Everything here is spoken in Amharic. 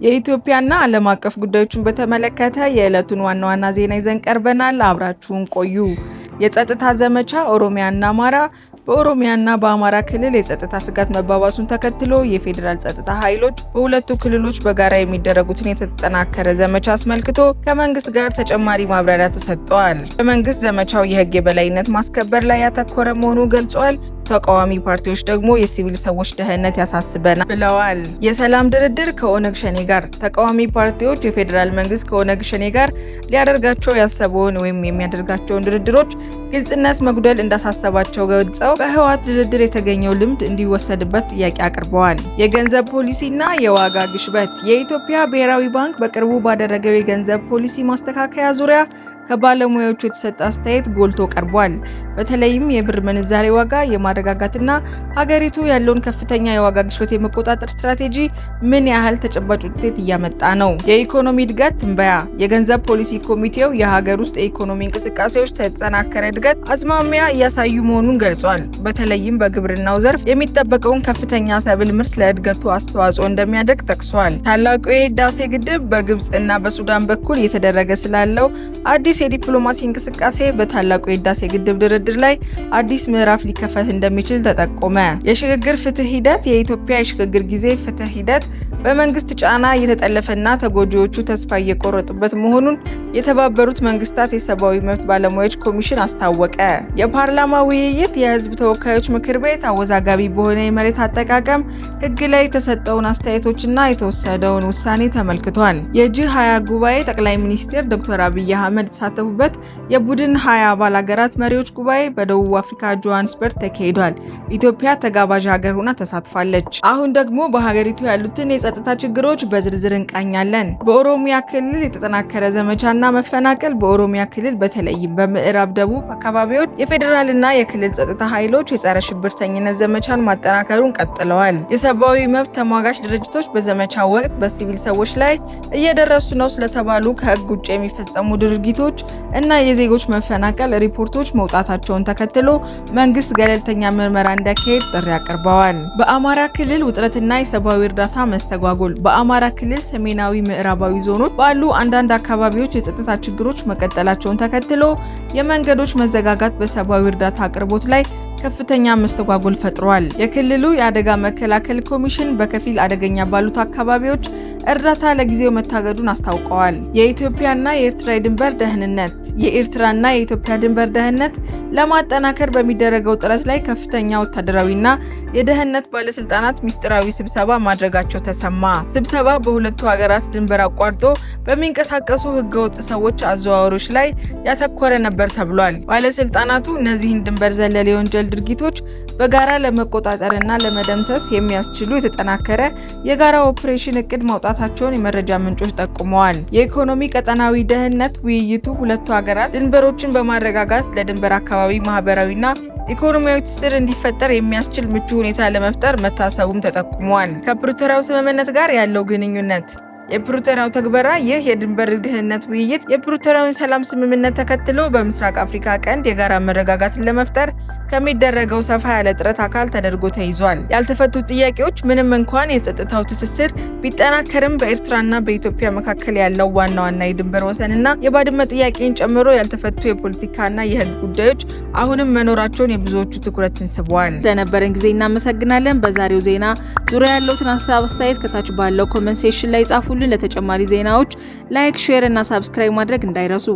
የኢትዮጵያና ዓለም አቀፍ ጉዳዮችን በተመለከተ የዕለቱን ዋና ዋና ዜና ይዘን ቀርበናል። አብራችሁን ቆዩ። የጸጥታ ዘመቻ ኦሮሚያና አማራ። በኦሮሚያና በአማራ ክልል የጸጥታ ስጋት መባባሱን ተከትሎ የፌዴራል ጸጥታ ኃይሎች በሁለቱ ክልሎች በጋራ የሚደረጉትን የተጠናከረ ዘመቻ አስመልክቶ ከመንግስት ጋር ተጨማሪ ማብራሪያ ተሰጥቷል። በመንግስት ዘመቻው የህግ የበላይነት ማስከበር ላይ ያተኮረ መሆኑን ገልጿል። ተቃዋሚ ፓርቲዎች ደግሞ የሲቪል ሰዎች ደህንነት ያሳስበናል ብለዋል። የሰላም ድርድር ከኦነግ ሸኔ ጋር። ተቃዋሚ ፓርቲዎች የፌዴራል መንግስት ከኦነግ ሸኔ ጋር ሊያደርጋቸው ያሰበውን ወይም የሚያደርጋቸውን ድርድሮች ግልጽነት መጉደል እንዳሳሰባቸው ገልጸው በህወሓት ድርድር የተገኘው ልምድ እንዲወሰድበት ጥያቄ አቅርበዋል። የገንዘብ ፖሊሲና የዋጋ ግሽበት። የኢትዮጵያ ብሔራዊ ባንክ በቅርቡ ባደረገው የገንዘብ ፖሊሲ ማስተካከያ ዙሪያ ከባለሙያዎቹ የተሰጠ አስተያየት ጎልቶ ቀርቧል። በተለይም የብር ምንዛሬ ዋጋ የማረጋጋትና ሀገሪቱ ያለውን ከፍተኛ የዋጋ ግሽበት የመቆጣጠር ስትራቴጂ ምን ያህል ተጨባጭ ውጤት እያመጣ ነው? የኢኮኖሚ እድገት ትንበያ። የገንዘብ ፖሊሲ ኮሚቴው የሀገር ውስጥ የኢኮኖሚ እንቅስቃሴዎች ተጠናከረ እድገት አዝማሚያ እያሳዩ መሆኑን ገልጿል። በተለይም በግብርናው ዘርፍ የሚጠበቀውን ከፍተኛ ሰብል ምርት ለእድገቱ አስተዋጽኦ እንደሚያደርግ ጠቅሷል። ታላቁ የህዳሴ ግድብ በግብጽ እና በሱዳን በኩል እየተደረገ ስላለው አዲስ የዲፕሎማሲ እንቅስቃሴ በታላቁ የህዳሴ ግድብ ድርድር ላይ አዲስ ምዕራፍ ሊከፈት እንደሚችል ተጠቆመ። የሽግግር ፍትህ ሂደት። የኢትዮጵያ የሽግግር ጊዜ ፍትህ ሂደት በመንግስት ጫና እየተጠለፈና ተጎጂዎቹ ተስፋ እየቆረጡበት መሆኑን የተባበሩት መንግስታት የሰብአዊ መብት ባለሙያዎች ኮሚሽን አስታወቀ። የፓርላማ ውይይት። የህዝብ ተወካዮች ምክር ቤት አወዛጋቢ በሆነ የመሬት አጠቃቀም ህግ ላይ የተሰጠውን አስተያየቶችና የተወሰደውን ውሳኔ ተመልክቷል። የጂ20 ጉባኤ ጠቅላይ ሚኒስትር ዶክተር አብይ አህመድ የተሳተፉበት የቡድን 20 አባል ሀገራት መሪዎች ጉባኤ በደቡብ አፍሪካ ጆሃንስበርግ ተካሂዷል። ኢትዮጵያ ተጋባዥ ሀገር ሆና ተሳትፋለች። አሁን ደግሞ በሀገሪቱ ያሉትን የጸጥታ ችግሮች በዝርዝር እንቃኛለን። በኦሮሚያ ክልል የተጠናከረ ዘመቻና መፈናቀል። በኦሮሚያ ክልል በተለይም በምዕራብ ደቡብ አካባቢዎች የፌዴራልና የክልል ጸጥታ ኃይሎች የጸረ ሽብርተኝነት ዘመቻን ማጠናከሩን ቀጥለዋል። የሰብአዊ መብት ተሟጋች ድርጅቶች በዘመቻው ወቅት በሲቪል ሰዎች ላይ እየደረሱ ነው ስለተባሉ ከህግ ውጭ የሚፈጸሙ ድርጊቶች እና የዜጎች መፈናቀል ሪፖርቶች መውጣታቸውን ተከትሎ መንግስት ገለልተኛ ምርመራ እንዲያካሄድ ጥሪ አቅርበዋል። በአማራ ክልል ውጥረትና የሰብአዊ እርዳታ መስተጓጎል። በአማራ ክልል ሰሜናዊ ምዕራባዊ ዞኖች ባሉ አንዳንድ አካባቢዎች የጸጥታ ችግሮች መቀጠላቸውን ተከትሎ የመንገዶች መዘጋጋት በሰብአዊ እርዳታ አቅርቦት ላይ ከፍተኛ መስተጓጎል ፈጥሯል። የክልሉ የአደጋ መከላከል ኮሚሽን በከፊል አደገኛ ባሉት አካባቢዎች እርዳታ ለጊዜው መታገዱን አስታውቀዋል። የኢትዮጵያና የኤርትራ ድንበር ደህንነት። የኤርትራና የኢትዮጵያ ድንበር ደህንነት ለማጠናከር በሚደረገው ጥረት ላይ ከፍተኛ ወታደራዊና የደህንነት ባለስልጣናት ሚስጥራዊ ስብሰባ ማድረጋቸው ተሰማ። ስብሰባ በሁለቱ ሀገራት ድንበር አቋርጦ በሚንቀሳቀሱ ህገወጥ ሰዎች አዘዋዋሪዎች ላይ ያተኮረ ነበር ተብሏል። ባለስልጣናቱ እነዚህን ድንበር ዘለል የወንጀል ድርጊቶች በጋራ ለመቆጣጠርና ለመደምሰስ የሚያስችሉ የተጠናከረ የጋራ ኦፕሬሽን እቅድ ማውጣታቸውን የመረጃ ምንጮች ጠቁመዋል። የኢኮኖሚ ቀጠናዊ ደህንነት ውይይቱ ሁለቱ ሀገራት ድንበሮችን በማረጋጋት ለድንበር አካባቢ ማህበራዊና ኢኮኖሚያዊ ትስስር እንዲፈጠር የሚያስችል ምቹ ሁኔታ ለመፍጠር መታሰቡም ተጠቁሟል። ከፕሪቶሪያው ስምምነት ጋር ያለው ግንኙነት። የፕሪቶሪያው ተግባራ። ይህ የድንበር ደህንነት ውይይት የፕሪቶሪያውን ሰላም ስምምነት ተከትሎ በምስራቅ አፍሪካ ቀንድ የጋራ መረጋጋትን ለመፍጠር ከሚደረገው ሰፋ ያለ ጥረት አካል ተደርጎ ተይዟል። ያልተፈቱ ጥያቄዎች። ምንም እንኳን የጸጥታው ትስስር ቢጠናከርም በኤርትራና በኢትዮጵያ መካከል ያለው ዋና ዋና የድንበር ወሰንና የባድመ ጥያቄን ጨምሮ ያልተፈቱ የፖለቲካና የህግ ጉዳዮች አሁንም መኖራቸውን የብዙዎቹ ትኩረትን ስበዋል። ለነበረን ጊዜ እናመሰግናለን። በዛሬው ዜና ዙሪያ ያለውን ሀሳብ አስተያየት ከታች ባለው ኮሜንት ሴክሽን ላይ ጻፉልን። ለተጨማሪ ዜናዎች ላይክ፣ ሼር እና ሰብስክራይብ ማድረግ እንዳይረሱ።